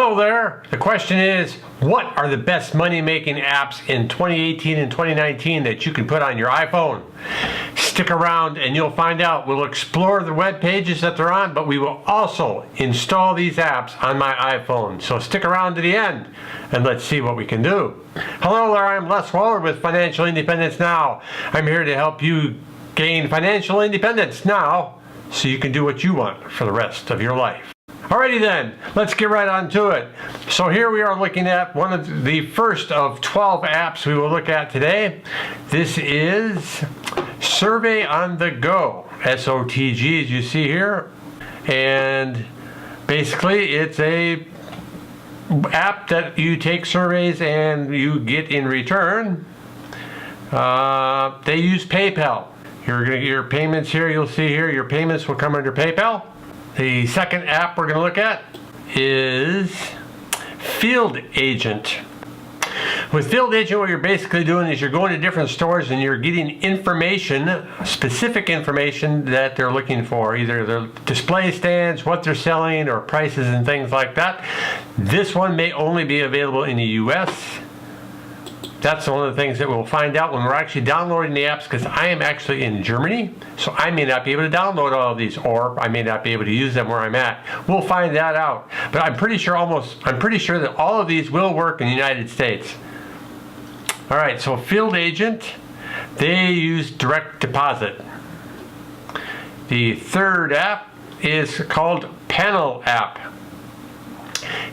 Hello there. The question is, what are the best money-making apps in 2018 and 2019 that you can put on your iPhone? Stick around and you'll find out. We'll explore the web pages that they're on, but we will also install these apps on my iPhone. So stick around to the end and let's see what we can do. Hello there, I'm Les Waller with Financial Independence Now. I'm here to help you gain financial independence now so you can do what you want for the rest of your life. Alrighty then, let's get right on to it. So here we are looking at one of the first of 12 apps we will look at today. This is Survey on the Go, SOTG, as you see here. And basically it's a app that you take surveys and you get in return. They use PayPal. You're going to get your payments here, you'll see here, your payments will come under PayPal. The second app we're going to look at is Field Agent. With Field Agent, what you're basically doing is you're going to different stores and you're getting information, specific information that they're looking for, either their display stands, what they're selling, or prices and things like that. This one may only be available in the US. That's one of the things that we'll find out when we're actually downloading the apps, because I am actually in Germany, so I may not be able to download all of these, or I may not be able to use them where I'm at. We'll find that out. But I'm pretty sure that all of these will work in the United States. All right, so Field Agent, they use direct deposit. The third app is called Panel App.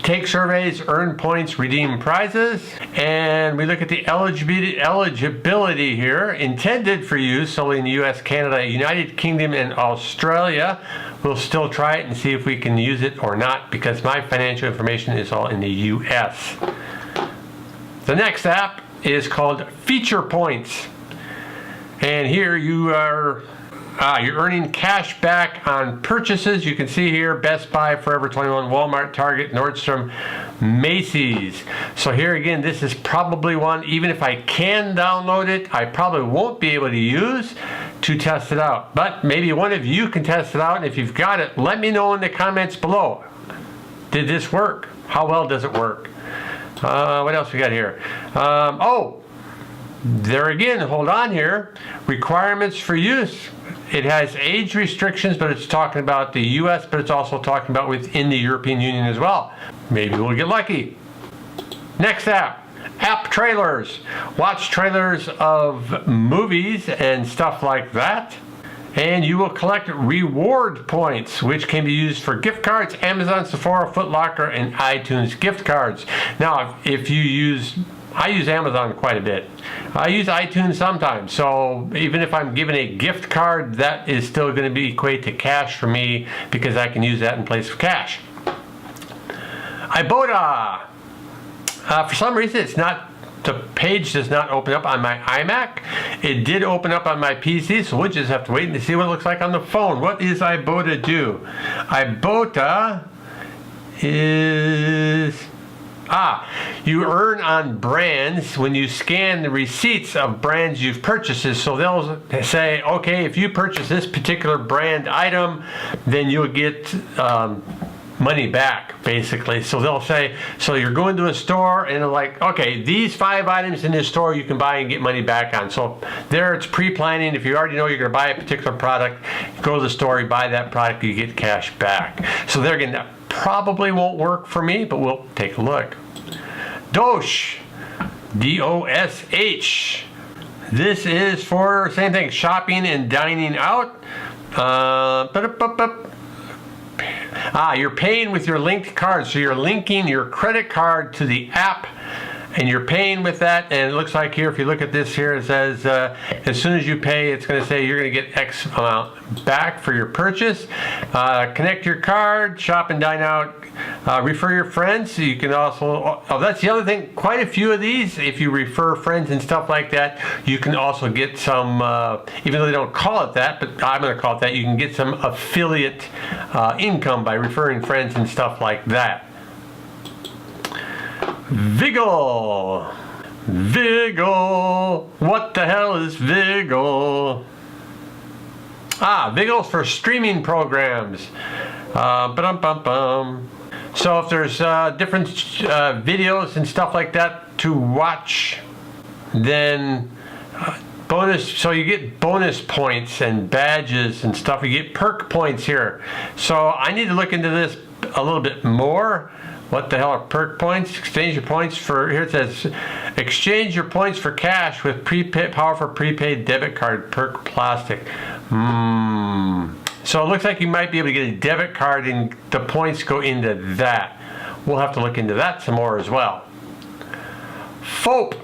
Take surveys, earn points, redeem prizes, and we look at the eligibility here. Intended for use solely in the US, Canada, United Kingdom, and Australia. We'll still try it and see if we can use it or not, because my financial information is all in the US. The next app is called FeaturePoints, and here you are you're earning cash back on purchases. You can see here Best Buy, Forever 21, Walmart, Target, Nordstrom, Macy's. So here again, this is probably one, even if I can download it, I probably won't be able to use to test it out. But maybe one of you can test it out, and if you've got it, let me know in the comments below. Did this work? How well does it work? What else we got here? Oh, there again, hold on here. Requirements for use. It has age restrictions, but it's talking about the US, but it's also talking about within the European Union as well. Maybe we'll get lucky. Next app, AppTrailers. Watch trailers of movies and stuff like that. And you will collect reward points, which can be used for gift cards, Amazon, Sephora, Foot Locker, and iTunes gift cards. Now, if you use I use Amazon quite a bit. I use iTunes sometimes, so even if I'm given a gift card, that is still going to be equate to cash for me, because I can use that in place of cash. ibotta. For some reason, the page does not open up on my iMac. It did open up on my PC, so we'll just have to wait and see what it looks like on the phone. What does ibotta do? Ibotta is... you earn on brands when you scan the receipts of brands you've purchased. So they'll say, okay, if you purchase this particular brand item, then you'll get money back, basically. So they'll say, so you're going to a store and they're like, okay, these 5 items in this store you can buy and get money back on. So there it's pre-planning. If you already know you're going to buy a particular product, you go to the store, you buy that product, you get cash back. So they're going to probably won't work for me, but we'll take a look. DOSH, DOSH. This is for same thing, shopping and dining out. You're paying with your linked card, so you're linking your credit card to the app, and you're paying with that. And it looks like here, if you look at this here, it says as soon as you pay, it's going to say you're going to get X amount back for your purchase. Connect your card, shop and dine out, refer your friends. So you can also, that's the other thing, quite a few of these, if you refer friends and stuff like that, you can also get some, even though they don't call it that, but I'm going to call it that, you can get some affiliate income by referring friends and stuff like that. Viggle. Viggle. What the hell is Viggle? Viggle's for streaming programs. So if there's different videos and stuff like that to watch, then bonus, so you get bonus points and badges and stuff. You get perk points here. So I need to look into this a little bit more. What the hell are perk points? Exchange your points for, here it says, exchange your points for cash with powerful prepaid debit card perk plastic. So it looks like you might be able to get a debit card and the points go into that. We'll have to look into that some more as well. Foap.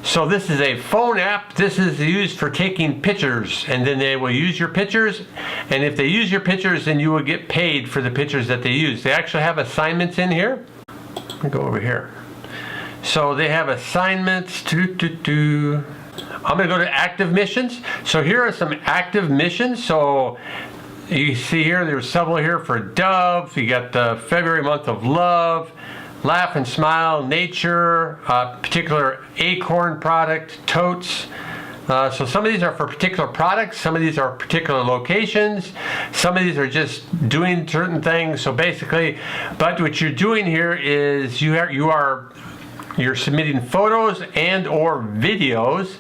So this is a phone app. This is used for taking pictures, and then they will use your pictures, and if they use your pictures, then you will get paid for the pictures that they use. They actually have assignments in here. Let me go over here. So they have assignments. I'm going to go to active missions. So here are some active missions. So you see here, there's several here for Dove. You got the February month of love. Laugh and Smile, Nature, particular Acorn product, Totes. So some of these are for particular products, some of these are particular locations, some of these are just doing certain things. So basically, but what you're doing here is you're submitting photos and or videos,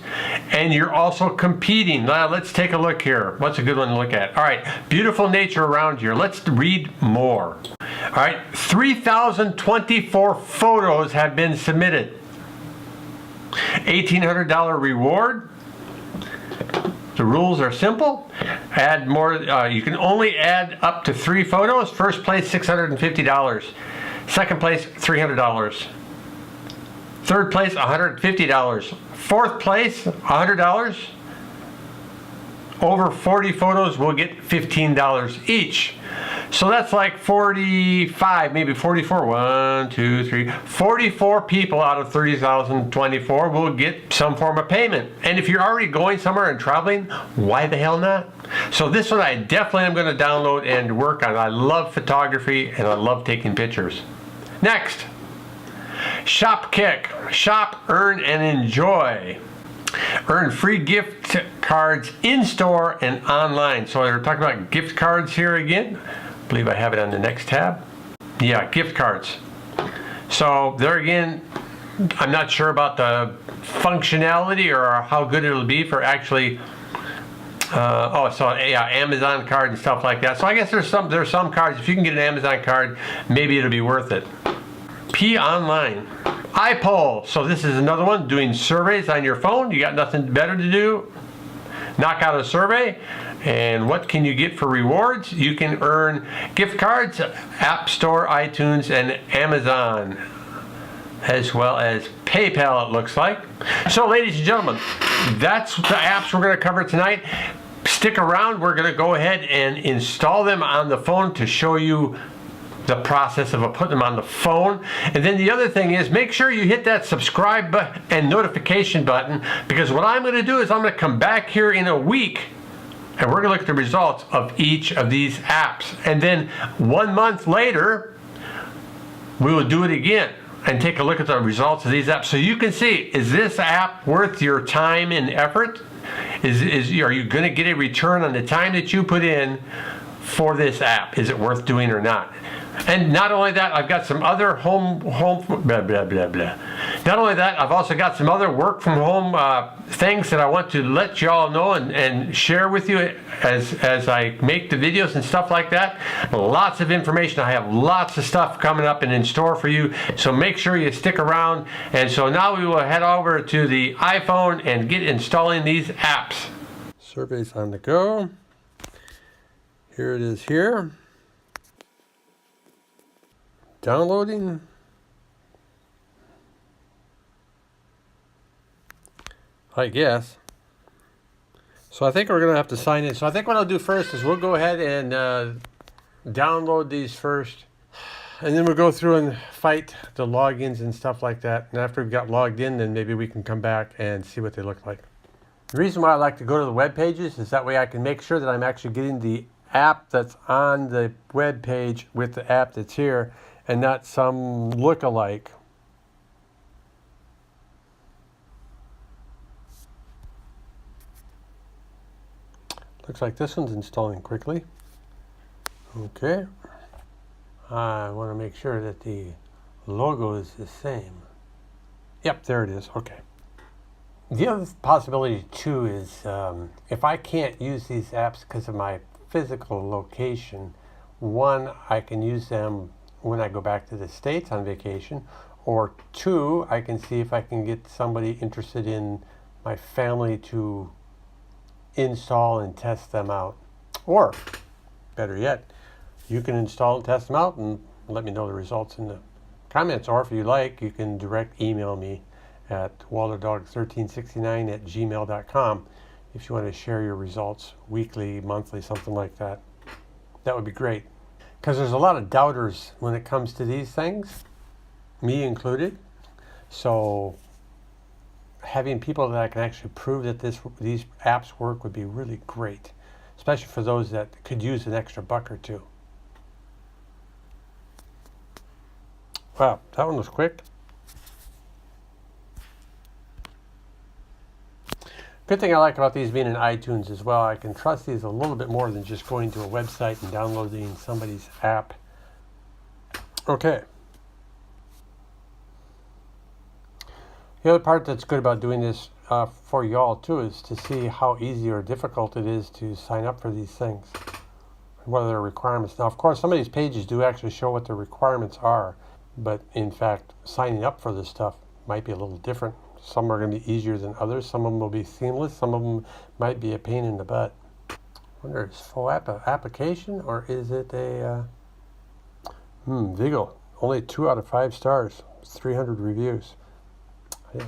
and you're also competing. Now let's take a look here. What's a good one to look at? All right, beautiful nature around here. Let's read more. All right, 3,024 photos have been submitted. $1,800 reward. The rules are simple. Add more. You can only add up to 3 photos. First place, $650. Second place, $300. Third place, $150. Fourth place, $100. Over 40 photos will get $15 each. So that's like 45, maybe 44. 1, 2, 3, 44 people out of 30,024 will get some form of payment. And if you're already going somewhere and traveling, why the hell not? So this one I definitely am going to download and work on. I love photography and I love taking pictures. Next, ShopKick. Shop, earn, and enjoy. Earn free gift cards in-store and online. So they're talking about gift cards here again. I believe I have it on the next tab. Yeah, gift cards. So there again, I'm not sure about the functionality or how good it'll be for actually Amazon card and stuff like that. So I guess there's some cards, if you can get an Amazon card, maybe it'll be worth it. P online. iPoll. So this is another one, doing surveys on your phone. You got nothing better to do. Knock out a survey. And what can you get for rewards? You can earn gift cards, App Store, iTunes, and Amazon, as well as PayPal, it looks like. So ladies and gentlemen, that's the apps we're going to cover tonight. Stick around. We're going to go ahead and install them on the phone to show you the process of putting them on the phone. And then the other thing is, make sure you hit that subscribe button and notification button, because what I'm going to do is I'm going to come back here in a week and we're going to look at the results of each of these apps. And then 1 month later, we will do it again and take a look at the results of these apps. So you can see, is this app worth your time and effort? Are you going to get a return on the time that you put in for this app? Is it worth doing or not? And not only that, I've got some other home blah, blah, blah, blah. Not only that, I've also got some other work from home things that I want to let y'all know and share with you as I make the videos and stuff like that. Lots of information. I have lots of stuff coming up and in store for you. So make sure you stick around. And so now we will head over to the iPhone and get installing these apps. Surveys on the go. Here it is here. Downloading. I guess. So I think we're going to have to sign in. So I think what I'll do first is we'll go ahead and download these first. And then we'll go through and fight the logins and stuff like that. And after we've got logged in, then maybe we can come back and see what they look like. The reason why I like to go to the web pages is that way I can make sure that I'm actually getting the app that's on the web page with the app that's here, and not some look-alike. Looks like this one's installing quickly. Okay. I want to make sure that the logo is the same. Yep, there it is. Okay. The other possibility too is if I can't use these apps because of my physical location, one, I can use them when I go back to the States on vacation, or two, I can see if I can get somebody interested in my family to install and test them out. Or, better yet, you can install and test them out and let me know the results in the comments. Or if you like, you can direct email me at walderdog1369@gmail.com if you want to share your results weekly, monthly, something like that. That would be great. Because there's a lot of doubters when it comes to these things, me included. So having people that I can actually prove that these apps work would be really great, especially for those that could use an extra buck or two. Wow, that one was quick. Good thing I like about these being in iTunes as well, I can trust these a little bit more than just going to a website and downloading somebody's app. Okay. The other part that's good about doing this for y'all too is to see how easy or difficult it is to sign up for these things. What are their requirements? Now, of course, some of these pages do actually show what the requirements are, but in fact, signing up for this stuff might be a little different. Some are going to be easier than others. Some of them will be seamless. Some of them might be a pain in the butt. I wonder, is Foap an application or is it a Viggle? Only 2 out of 5 stars. 300 reviews. Yeah.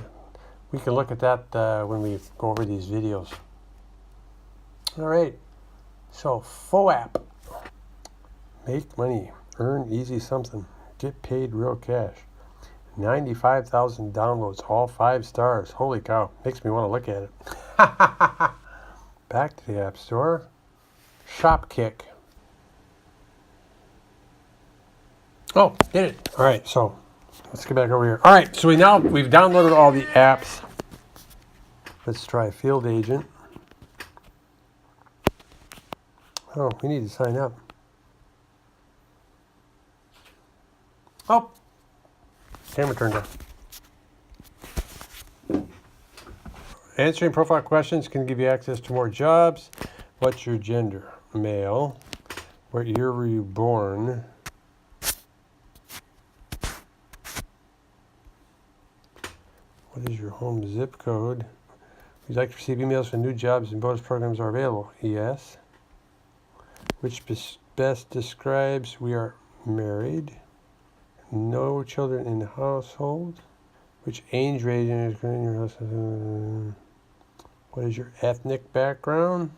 We can look at that when we go over these videos. All right. So Foap. Make money. Earn easy something. Get paid real cash. 95,000 downloads, all 5 stars. Holy cow. Makes me want to look at it. Back to the App Store. ShopKick. Oh, did it. All right, so let's get back over here. All right, so we've downloaded all the apps. Let's try Field Agent. Oh, we need to sign up. Oh. Camera turned on. Answering profile questions can give you access to more jobs. What's your gender? Male. What year were you born? What is your home zip code? Would you like to receive emails for new jobs and bonus programs are available? Yes. Which best describes we are married? No children in the household. Which age rating is current in your household? What is your ethnic background?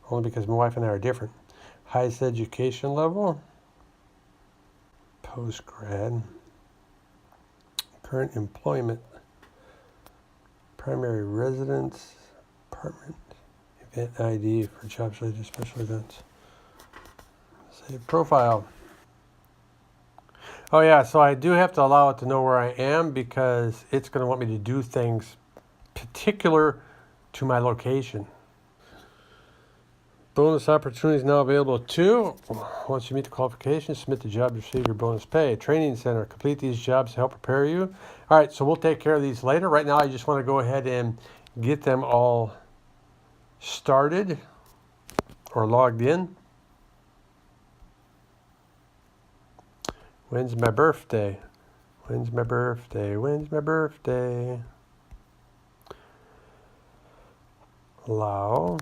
Only because my wife and I are different. Highest education level? Post-grad. Current employment. Primary residence. Apartment. Event ID for jobs related to special events. Save profile. Oh yeah, so I do have to allow it to know where I am because it's going to want me to do things particular to my location. Bonus opportunities now available too. Once you meet the qualifications, submit the job to receive your bonus pay. Training center, complete these jobs to help prepare you. All right, so we'll take care of these later. Right now, I just want to go ahead and get them all started or logged in. When's my birthday? When's my birthday? When's my birthday? Allow.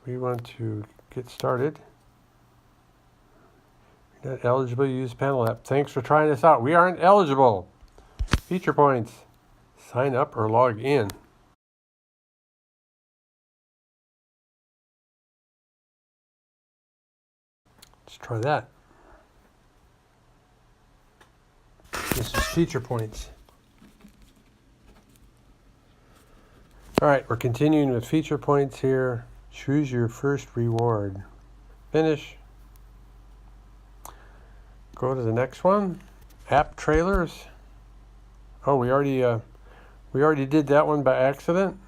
We want to get started. You're not eligible to use panel app. Thanks for trying this out. We aren't eligible. FeaturePoints. Sign up or log in. Let's try that. This is FeaturePoints. All right, we're continuing with FeaturePoints here. Choose your first reward. Finish. Go to the next one. AppTrailers. Oh, we already did that one by accident.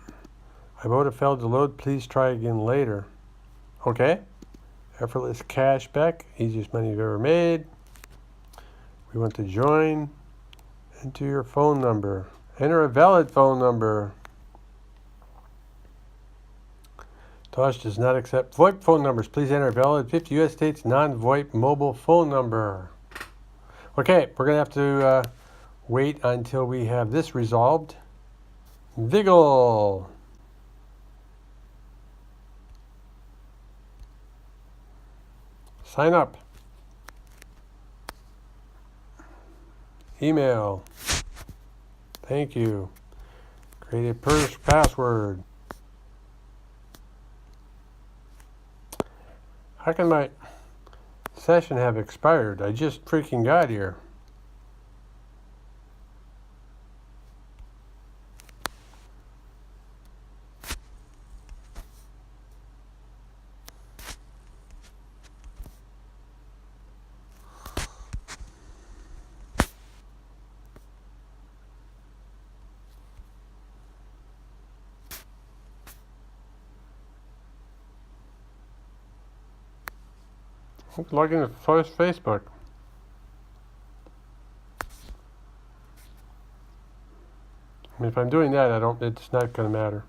ibotta failed to load. Please try again later. Okay. Effortless cashback. Easiest money you've ever made. We want to join. Enter your phone number. Enter a valid phone number. DOSH does not accept VoIP phone numbers. Please enter a valid 50 US states non-VoIP mobile phone number. Okay, we're going to have to wait until we have this resolved. Viggle. Sign up. Email. Thank you. Create a password. How can my session have expired? I just freaking got here. Log into Facebook. I mean, if I'm doing that, it's not going to matter.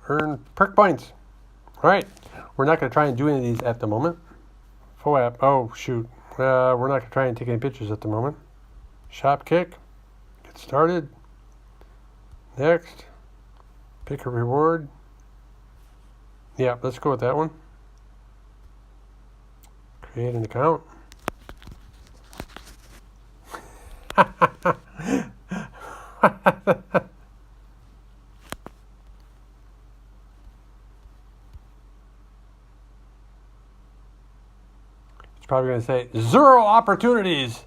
Earn perk points. All right. We're not going to try and do any of these at the moment. Foap. Oh, shoot. We're not going to try and take any pictures at the moment. ShopKick. Get started. Next, pick a reward. Yeah, let's go with that one. Create an account. It's probably going to say 0 opportunities.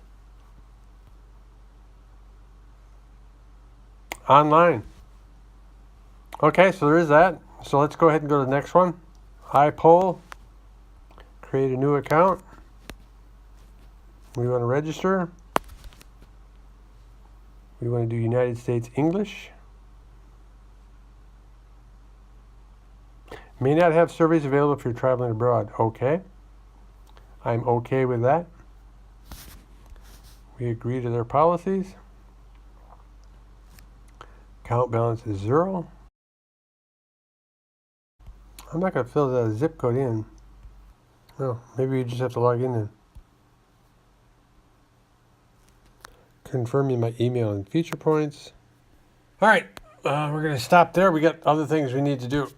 Online. Okay, so there is that. So let's go ahead and go to the next one. iPoll. Create a new account. We want to register. We want to do United States English. May not have surveys available if you're traveling abroad. Okay. I'm okay with that. We agree to their policies. Account balance is 0. I'm not going to fill the zip code in. Oh, maybe you just have to log in then. Confirming my email and FeaturePoints. All right, we're going to stop there. We got other things we need to do.